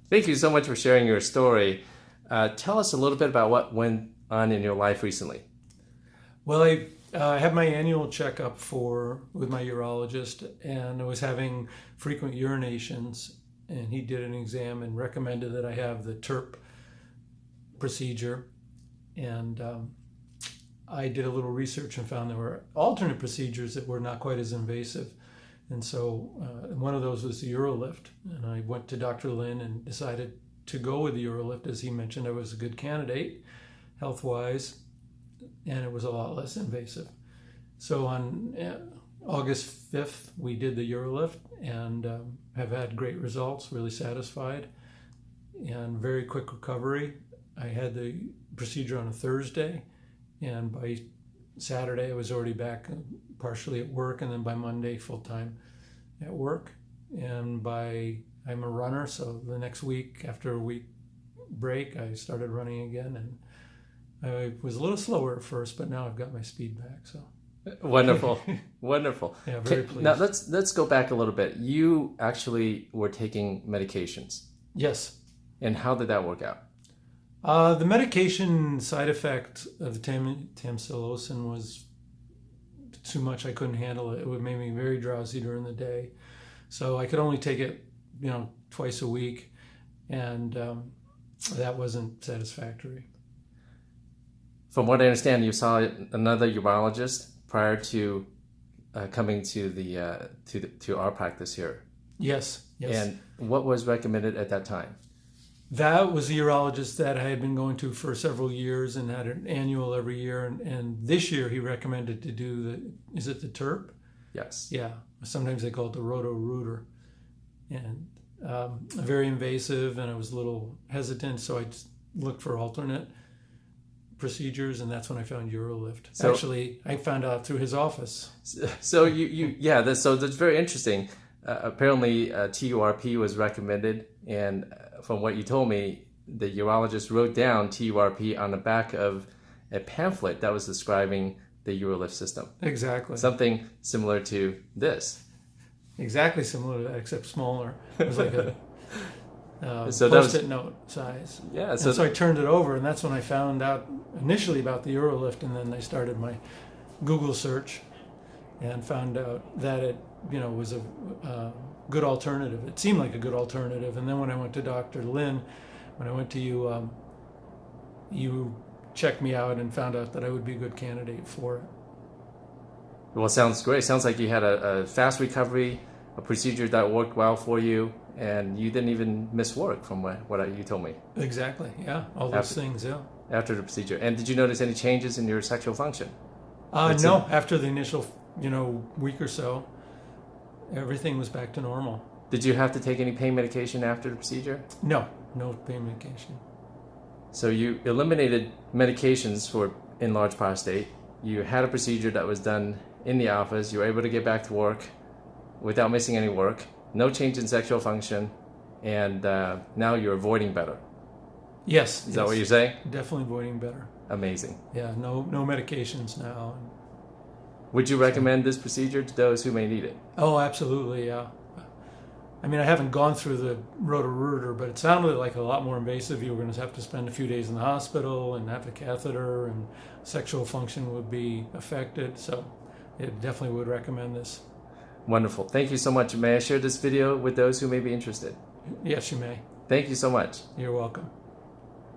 Thank you so much for sharing your story. Tell us a little bit about what went on in your life recently. Well, I had my annual checkup with my urologist, and I was having frequent urinations, and he did an exam and recommended that I have the TURP procedure. And I did a little research and found there were alternate procedures that were not quite as invasive. And so one of those was the UroLift. And I went to Dr. Lin and decided to go with the UroLift. As he mentioned, I was a good candidate health-wise, and it was a lot less invasive. So on August 5th, we did the UroLift and have had great results, really satisfied, and very quick recovery. I had the procedure on a Thursday, and by Saturday I was already back partially at work, and then by Monday full-time at work. And I'm a runner, so the next week, after a week break, I started running again, and I was a little slower at first, but now I've got my speed back. So wonderful. Wonderful. Yeah, very pleased. Now let's go back a little bit. You actually were taking medications. Yes. And how did that work out? The medication side effect of the tamsulosin was too much. I couldn't handle it. It would make me very drowsy during the day. So I could only take it, twice a week, and that wasn't satisfactory. From what I understand, you saw another urologist prior to coming to our practice here. Yes. And what was recommended at that time? That was the urologist that I had been going to for several years and had an annual every year. And this year he recommended to do is it the TURP? Yes. Yeah. Sometimes they call it the roto. And very invasive, and I was a little hesitant, so I looked for alternate procedures, and that's when I found UroLift. So, actually, I found out through his office. So so that's very interesting. Apparently, TURP was recommended, and from what you told me, the urologist wrote down TURP on the back of a pamphlet that was describing the UroLift system. Exactly. Something similar to this. Exactly similar to that, except smaller. It was like a post-it note size. Yeah. So I turned it over, and that's when I found out initially about the UroLift, and then I started my Google search and found out that it was a good alternative. It seemed like a good alternative. And then when I went to Dr. Lin, when I went to you, you checked me out and found out that I would be a good candidate for it. Well, sounds great. Sounds like you had a fast recovery, a procedure that worked well for you, and you didn't even miss work from what you told me. Exactly, yeah. All those things, yeah. After the procedure. And did you notice any changes in your sexual function? No, after the initial, week or so, everything was back to normal. Did you have to take any pain medication after the procedure? No pain medication. So you eliminated medications for enlarged prostate. You had a procedure that was done in the office. You were able to get back to work without missing any work. No change in sexual function, and now you're avoiding better. Yes. Is that what you're saying? Definitely avoiding better. Amazing. Yeah, no medications now. Would you recommend this procedure to those who may need it? Oh, absolutely, yeah. I mean, I haven't gone through the roto, but it sounded like a lot more invasive. You were going to have to spend a few days in the hospital and have a catheter, and sexual function would be affected. So it definitely would recommend this. Wonderful. Thank you so much. May I share this video with those who may be interested? Yes, you may. Thank you so much. You're welcome.